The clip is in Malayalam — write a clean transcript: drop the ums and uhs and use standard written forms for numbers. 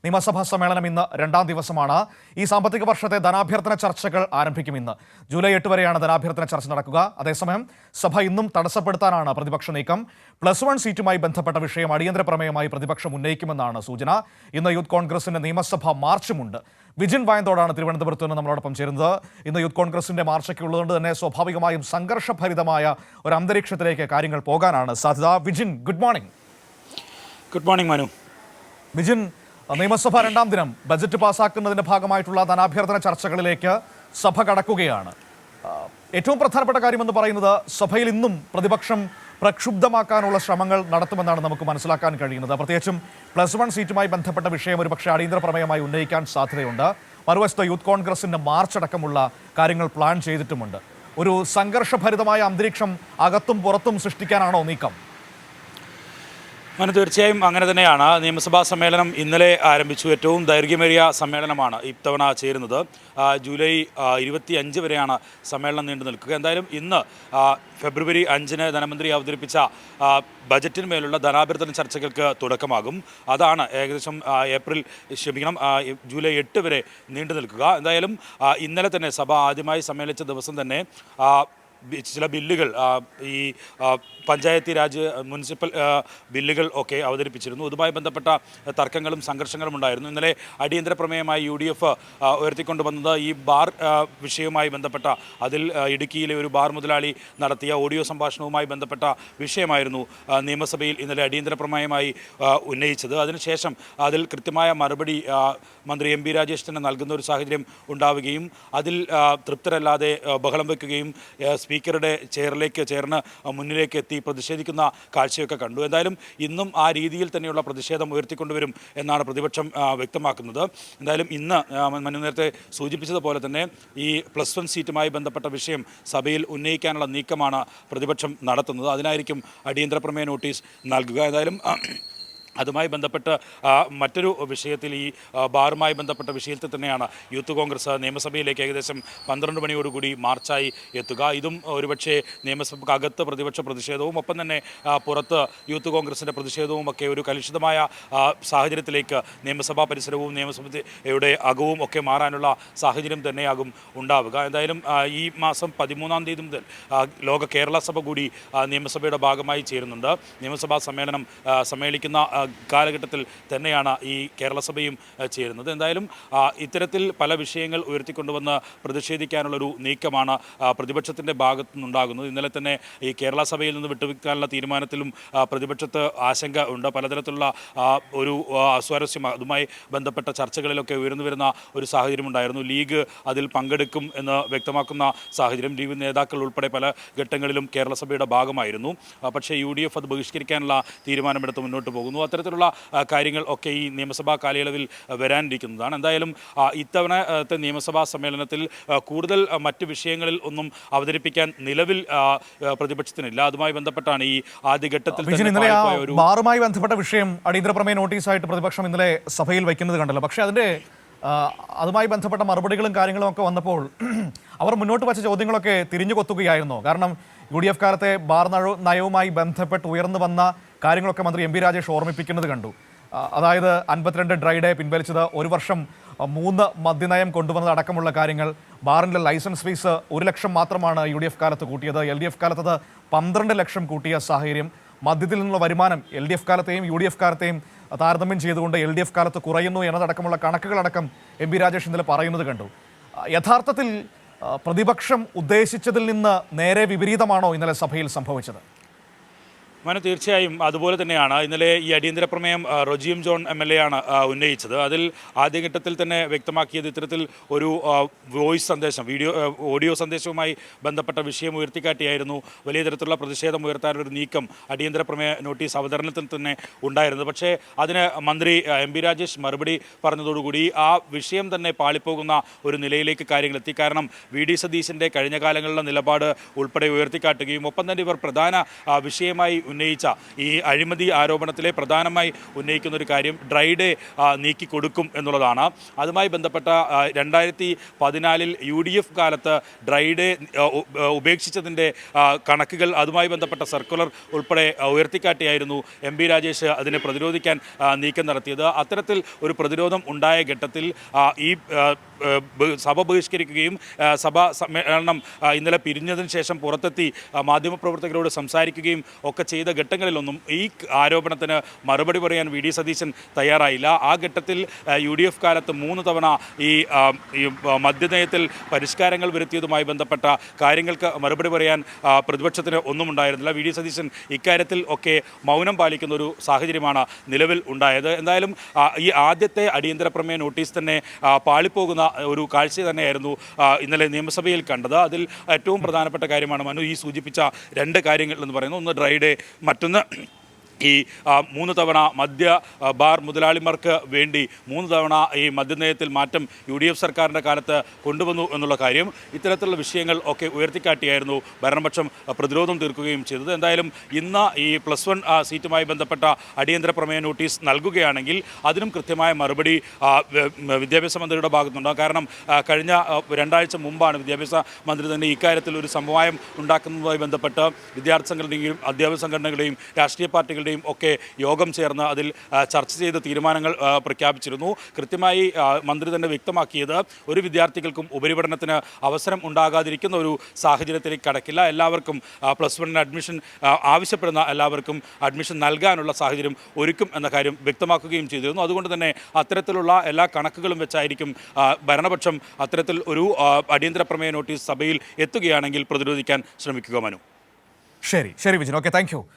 നിയമസഭാ സമ്മേളനം ഇന്ന് രണ്ടാം ദിവസമാണ്. ഈ സാമ്പത്തിക വർഷത്തെ ധനാഭ്യർത്ഥന ചർച്ചകൾ ആരംഭിക്കും. ഇന്ന് ജൂലൈ 8 വരെയാണ് ധനാഭ്യർത്ഥന ചർച്ച നടക്കുക. അതേസമയം സഭ ഇന്നും തടസ്സപ്പെടുത്താനാണ് പ്രതിപക്ഷ നീക്കം. +1 സീറ്റുമായി ബന്ധപ്പെട്ട വിഷയം അടിയന്തര പ്രമേയമായി പ്രതിപക്ഷം ഉന്നയിക്കുമെന്നാണ് സൂചന. ഇന്ന് യൂത്ത് കോൺഗ്രസിന്റെ നിയമസഭാ മാർച്ചുമുണ്ട്. വിജിൻ വായന്തോടാണ് തിരുവനന്തപുരത്ത് നിന്ന് നമ്മളോടൊപ്പം ചേരുന്നത്. ഇന്ന് യൂത്ത് കോൺഗ്രസിന്റെ മാർച്ചൊക്കെ ഉള്ളതുകൊണ്ട് തന്നെ സ്വാഭാവികമായും സംഘർഷഭരിതമായ ഒരു അന്തരീക്ഷത്തിലേക്ക് കാര്യങ്ങൾ പോകാനാണ് സാധ്യത. Vijin, good morning. Good morning Manu. Vijin, നിയമസഭ രണ്ടാം ദിനം ബജറ്റ് പാസ്സാക്കുന്നതിന്റെ ഭാഗമായിട്ടുള്ള ധനാഭ്യർത്ഥന ചർച്ചകളിലേക്ക് സഭ കടക്കുകയാണ്. ഏറ്റവും പ്രധാനപ്പെട്ട കാര്യമെന്ന് പറയുന്നത് സഭയിൽ ഇന്നും പ്രതിപക്ഷം പ്രക്ഷുബ്ധമാക്കാനുള്ള ശ്രമങ്ങൾ നടത്തുമെന്നാണ് നമുക്ക് മനസ്സിലാക്കാൻ കഴിയുന്നത്. പ്രത്യേകിച്ചും +1 സീറ്റുമായി ബന്ധപ്പെട്ട വിഷയം ഒരുപക്ഷെ അടിയന്തര പ്രമേയമായി ഉന്നയിക്കാൻ സാധ്യതയുണ്ട്. മറുവശത്ത് യൂത്ത് കോൺഗ്രസിന്റെ മാർച്ച് അടക്കമുള്ള കാര്യങ്ങൾ പ്ലാൻ ചെയ്തിട്ടുമുണ്ട്. ഒരു സംഘർഷഭരിതമായ അന്തരീക്ഷം അകത്തും പുറത്തും സൃഷ്ടിക്കാനാണോ നീക്കം? അങ്ങനെ തീർച്ചയായും അങ്ങനെ തന്നെയാണ്. നിയമസഭാ സമ്മേളനം ഇന്നലെ ആരംഭിച്ചു. ഏറ്റവും ദൈർഘ്യമേറിയ സമ്മേളനമാണ് ഇത്തവണ ചേരുന്നത്. ജൂലൈ 25 വരെയാണ് സമ്മേളനം നീണ്ടു നിൽക്കുക. എന്തായാലും ഇന്ന് ഫെബ്രുവരി 5-ന് ധനമന്ത്രി അവതരിപ്പിച്ച ബജറ്റിന്മേലുള്ള ധനാഭ്യർത്ഥന ചർച്ചകൾക്ക് തുടക്കമാകും. അതാണ് ഏകദേശം ജൂലൈ 8 വരെ നീണ്ടു നിൽക്കുക. എന്തായാലും ഇന്നലെ തന്നെ സഭ ആദ്യമായി സമ്മേളിച്ച ദിവസം തന്നെ ചില ബില്ലുകൾ, ഈ പഞ്ചായത്തി രാജ് മുനിസിപ്പൽ ബില്ലുകൾ ഒക്കെ അവതരിപ്പിച്ചിരുന്നു. ഇതുമായി ബന്ധപ്പെട്ട തർക്കങ്ങളും സംഘർഷങ്ങളും ഉണ്ടായിരുന്നു. ഇന്നലെ അടിയന്തര പ്രമേയമായി UDF ഉയർത്തിക്കൊണ്ടുവന്നത് ഈ ബാർ വിഷയവുമായി ബന്ധപ്പെട്ട, അതിൽ ഇടുക്കിയിലെ ഒരു ബാർ മുതലാളി നടത്തിയ ഓഡിയോ സംഭാഷണവുമായി ബന്ധപ്പെട്ട വിഷയമായിരുന്നു നിയമസഭയിൽ ഇന്നലെ അടിയന്തര പ്രമേയമായി ഉന്നയിച്ചത്. അതിനുശേഷം അതിൽ കൃത്യമായ മറുപടി മന്ത്രി MP രാജേഷ് തന്നെ നൽകുന്ന ഒരു സാഹചര്യം ഉണ്ടാവുകയും അതിൽ തൃപ്തരല്ലാതെ ബഹളം വയ്ക്കുകയും സ്പീക്കറുടെ ചെയറിന് മുന്നിലേക്ക് എത്തി പ്രതിഷേധിക്കുന്ന കാഴ്ചയൊക്കെ കണ്ടു. എന്തായാലും ഇന്നും ആ രീതിയിൽ തന്നെയുള്ള പ്രതിഷേധം ഉയർത്തിക്കൊണ്ടുവരും എന്നാണ് പ്രതിപക്ഷം വ്യക്തമാക്കുന്നത്. എന്തായാലും ഇന്ന് മനു നേരത്തെ സൂചിപ്പിച്ചതുപോലെ തന്നെ ഈ +1 സീറ്റുമായി ബന്ധപ്പെട്ട വിഷയം സഭയിൽ ഉന്നയിക്കാനുള്ള നീക്കമാണ് പ്രതിപക്ഷം നടത്തുന്നത്. അതിനായിരിക്കും അടിയന്തര പ്രമേയ നോട്ടീസ് നൽകുക. എന്തായാലും അതുമായി ബന്ധപ്പെട്ട് മറ്റൊരു വിഷയത്തിൽ, ഈ ബാറുമായി ബന്ധപ്പെട്ട വിഷയത്തിൽ തന്നെയാണ് യൂത്ത് കോൺഗ്രസ് നിയമസഭയിലേക്ക് ഏകദേശം 12 മണിയോടുകൂടി മാർച്ചായി എത്തുക. ഇതും ഒരുപക്ഷെ നിയമസഭക്കകത്ത് പ്രതിപക്ഷ പ്രതിഷേധവും ഒപ്പം തന്നെ പുറത്ത് യൂത്ത് കോൺഗ്രസിൻ്റെ പ്രതിഷേധവും ഒക്കെ ഒരു കലുഷിതമായ സാഹചര്യത്തിലേക്ക് നിയമസഭാ പരിസരവും നിയമസഭയുടെ അകവും ഒക്കെ മാറാനുള്ള സാഹചര്യം തന്നെയാകും ഉണ്ടാവുക. എന്തായാലും ഈ മാസം 13-ാം തീയതി മുതൽ ലോക കേരള സഭ കൂടി നിയമസഭയുടെ ഭാഗമായി ചേരുന്നുണ്ട്. നിയമസഭാ സമ്മേളിക്കുന്ന കാലഘട്ടത്തിൽ തന്നെയാണ് ഈ കേരള സഭയും ചേരുന്നത്. എന്തായാലും ഇത്തരത്തിൽ പല വിഷയങ്ങൾ ഉയർത്തിക്കൊണ്ടുവന്ന് പ്രതിഷേധിക്കാനുള്ളൊരു നീക്കമാണ് പ്രതിപക്ഷത്തിൻ്റെ ഭാഗത്തു നിന്നുണ്ടാകുന്നത്. ഇന്നലെ തന്നെ ഈ കേരള സഭയിൽ നിന്ന് വിട്ടുവയ്ക്കാനുള്ള തീരുമാനത്തിലും പ്രതിപക്ഷത്ത് ആശങ്ക ഉണ്ട്. പലതരത്തിലുള്ള ഒരു അസ്വാരസ്യം അതുമായി ബന്ധപ്പെട്ട ചർച്ചകളിലൊക്കെ ഉയർന്നു വരുന്ന ഒരു സാഹചര്യം ഉണ്ടായിരുന്നു. ലീഗ് അതിൽ പങ്കെടുക്കും എന്ന് വ്യക്തമാക്കുന്ന സാഹചര്യം. ലീഗ് നേതാക്കൾ ഉൾപ്പെടെ പല ഘട്ടങ്ങളിലും കേരള സഭയുടെ ഭാഗമായിരുന്നു. പക്ഷേ UDF അത് ബഹിഷ്കരിക്കാനുള്ള തീരുമാനമെടുത്ത് മുന്നോട്ട് പോകുന്നു. അത്തരത്തിലുള്ള കാര്യങ്ങൾ ഒക്കെ ഈ നിയമസഭാ കാലയളവിൽ വരാനിരിക്കുന്നതാണ്. എന്തായാലും ഇത്തവണത്തെ നിയമസഭാ സമ്മേളനത്തിൽ കൂടുതൽ മറ്റ് വിഷയങ്ങളിൽ ഒന്നും അവതരിപ്പിക്കാൻ നിലവിൽ പ്രതിപക്ഷത്തിനില്ല. അതുമായി ബന്ധപ്പെട്ടാണ് ഈ ആദ്യഘട്ടത്തിൽ ബാറുമായി ബന്ധപ്പെട്ട വിഷയം അടിയന്തര പ്രമേയ നോട്ടീസായിട്ട് പ്രതിപക്ഷം ഇന്നലെ സഭയിൽ വയ്ക്കുന്നത് കണ്ടല്ലോ. പക്ഷേ അതുമായി ബന്ധപ്പെട്ട മറുപടികളും കാര്യങ്ങളും ഒക്കെ വന്നപ്പോൾ അവർ മുന്നോട്ട് വച്ച ചോദ്യങ്ങളൊക്കെ തിരിഞ്ഞു കൊത്തുകയായിരുന്നു. കാരണം UDF കാലത്തെ ബാർ നയവുമായി ബന്ധപ്പെട്ട് ഉയർന്നു വന്ന കാര്യങ്ങളൊക്കെ മന്ത്രി MP രാജേഷ് ഓർമ്മിപ്പിക്കുന്നത് കണ്ടു. അതായത് 52 ഡ്രൈ ഡേ പിൻവലിച്ചത്, 1 വർഷം 3 മദ്യനയം കൊണ്ടുവന്നത് അടക്കമുള്ള കാര്യങ്ങൾ. ബാറിൻ്റെ ലൈസൻസ് ഫീസ് 1 ലക്ഷം മാത്രമാണ് UDF കാലത്ത് കൂട്ടിയത്. LDF കാലത്തത് 12 ലക്ഷം കൂട്ടിയ സാഹചര്യം. മദ്യത്തിൽ നിന്നുള്ള വരുമാനം LDF കാലത്തെയും UDF കാലത്തെയും താരതമ്യം ചെയ്തുകൊണ്ട് LDF കാലത്ത് കുറയുന്നു എന്നതടക്കമുള്ള കണക്കുകളടക്കം MP രാജേഷ് ഇന്നലെ പറയുന്നത് കണ്ടു. യഥാർത്ഥത്തിൽ പ്രതിപക്ഷം ഉദ്ദേശിച്ചതിൽ നിന്ന് നേരെ വിപരീതമാണോ ഇന്നലെ സഭയിൽ സംഭവിച്ചത്? തീർച്ചയായും അതുപോലെ തന്നെയാണ്. ഇന്നലെ ഈ അടിയന്തര പ്രമേയം റോജിയം ജോൺ MLA ആണ് ഉന്നയിച്ചത്. അതിൽ ആദ്യഘട്ടത്തിൽ തന്നെ വ്യക്തമാക്കിയത് ഇത്തരത്തിൽ ഒരു വോയിസ് സന്ദേശം, ഓഡിയോ സന്ദേശവുമായി ബന്ധപ്പെട്ട വിഷയം ഉയർത്തിക്കാട്ടിയായിരുന്നു വലിയ തരത്തിലുള്ള പ്രതിഷേധം ഉയർത്താനൊരു നീക്കം അടിയന്തര പ്രമേയ നോട്ടീസ് അവതരണത്തിൽ തന്നെ ഉണ്ടായിരുന്നത്. പക്ഷേ അതിന് മന്ത്രി MP രാജേഷ് മറുപടി പറഞ്ഞതോടുകൂടി ആ വിഷയം തന്നെ പാളിപ്പോകുന്ന ഒരു നിലയിലേക്ക് കാര്യങ്ങളെത്തി. കാരണം VD സതീശൻ്റെ കഴിഞ്ഞ കാലങ്ങളിലെ നിലപാട് ഉൾപ്പെടെ ഉയർത്തിക്കാട്ടുകയും ഒപ്പം തന്നെ ഇവർ പ്രധാന വിഷയമായി ഉന്നയിച്ച ഈ അഴിമതി ആരോപണത്തിലെ പ്രധാനമായി ഉന്നയിക്കുന്ന ഒരു കാര്യം ഡ്രൈ ഡേ നീക്കി കൊടുക്കും എന്നുള്ളതാണ്. അതുമായി ബന്ധപ്പെട്ട 2014 UDF കാലത്ത് ഡ്രൈ ഡേ ഉപേക്ഷിച്ചതിൻ്റെ കണക്കുകൾ, അതുമായി ബന്ധപ്പെട്ട സർക്കുലർ ഉൾപ്പെടെ ഉയർത്തിക്കാട്ടിയായിരുന്നു MP രാജേഷ് അതിനെ പ്രതിരോധിക്കാൻ നീക്കം നടത്തിയത്. അത്തരത്തിൽ ഒരു പ്രതിരോധം ഉണ്ടായ ഘട്ടത്തിൽ ഈ സഭ ബഹിഷ്കരിക്കുകയും സഭാ സമ്മേളനം ഇന്നലെ പിരിഞ്ഞതിന് ശേഷം പുറത്തെത്തി മാധ്യമപ്രവർത്തകരോട് സംസാരിക്കുകയും ഒക്കെ ചെയ്ത ഘട്ടങ്ങളിലൊന്നും ഈ ആരോപണത്തിന് മറുപടി പറയാൻ VD സതീശൻ തയ്യാറായില്ല. ആ ഘട്ടത്തിൽ UDF കാലത്ത് 3 തവണ ഈ മദ്യനയത്തിൽ പരിഷ്കാരങ്ങൾ വരുത്തിയതുമായി ബന്ധപ്പെട്ട കാര്യങ്ങൾക്ക് മറുപടി പറയാൻ പ്രതിപക്ഷത്തിന് ഒന്നും ഉണ്ടായിരുന്നില്ല. VD സതീശൻ ഇക്കാര്യത്തിൽ ഒക്കെ മൗനം പാലിക്കുന്ന ഒരു സാഹചര്യമാണ് നിലവിൽ ഉണ്ടായത്. എന്തായാലും ഈ ആദ്യത്തെ അടിയന്തര പ്രമേയ നോട്ടീസ് തന്നെ പാളിപ്പോകുന്ന ഒരു കാഴ്ച തന്നെയായിരുന്നു ഇന്നലെ നിയമസഭയിൽ കണ്ടത്. അതിൽ ഏറ്റവും പ്രധാനപ്പെട്ട കാര്യമാണ് മനു ഈ സൂചിപ്പിച്ച 2 കാര്യങ്ങൾ എന്ന് പറയുന്നത്. ഒന്ന് ഡ്രൈ ഡേ, മറ്റൊന്ന് ഈ 3 തവണ മദ്യ ബാർ മുതലാളിമാർക്ക് വേണ്ടി 3 തവണ ഈ മദ്യനയത്തിൽ മാറ്റം UDF സർക്കാരിൻ്റെ കാലത്ത് കൊണ്ടുവന്നു എന്നുള്ള കാര്യം. ഇത്തരത്തിലുള്ള വിഷയങ്ങൾ ഒക്കെ ഉയർത്തിക്കാട്ടിയായിരുന്നു ഭരണപക്ഷം പ്രതിരോധം തീർക്കുകയും ചെയ്തത്. എന്തായാലും ഇന്ന് ഈ +1 സീറ്റുമായി ബന്ധപ്പെട്ട അടിയന്തര പ്രമേയ നോട്ടീസ് നൽകുകയാണെങ്കിൽ അതിനും കൃത്യമായ മറുപടി വിദ്യാഭ്യാസ മന്ത്രിയുടെ ഭാഗത്തുണ്ടാകും. കാരണം കഴിഞ്ഞ 2 ആഴ്ച മുമ്പാണ് വിദ്യാഭ്യാസ മന്ത്രി തന്നെ ഇക്കാര്യത്തിൽ ഒരു സമവായം ഉണ്ടാക്കുന്നതുമായി ബന്ധപ്പെട്ട് വിദ്യാർത്ഥി സംഘടനയും അധ്യാപക സംഘടനകളുടെയും രാഷ്ട്രീയ പാർട്ടികളുടെയും ഒക്കെ യോഗം ചേർന്ന് അതിൽ ചർച്ച ചെയ്ത തീരുമാനങ്ങൾ പ്രഖ്യാപിച്ചിരുന്നു. കൃത്യമായി മന്ത്രി തന്നെ വ്യക്തമാക്കിയത് ഒരു വിദ്യാർത്ഥികൾക്കും ഉപരിപഠനത്തിന് അവസരം ഉണ്ടാകാതിരിക്കുന്ന ഒരു സാഹചര്യത്തിലേക്ക് കടക്കില്ല. എല്ലാവർക്കും +1 അഡ്മിഷൻ ആവശ്യപ്പെടുന്ന എല്ലാവർക്കും അഡ്മിഷൻ നൽകാനുള്ള സാഹചര്യം ഒരുക്കും എന്ന കാര്യം വ്യക്തമാക്കുകയും ചെയ്തിരുന്നു. അതുകൊണ്ട് തന്നെ അത്തരത്തിലുള്ള എല്ലാ കണക്കുകളും വെച്ചായിരിക്കും ഭരണപക്ഷം അത്തരത്തിൽ ഒരു അടിയന്തര പ്രമേയ നോട്ടീസ് സഭയിൽ എത്തുകയാണെങ്കിൽ പ്രതിരോധിക്കാൻ ശ്രമിക്കുക. മനു, ശരി വിജിൻ, ഓക്കെ, താങ്ക് യു.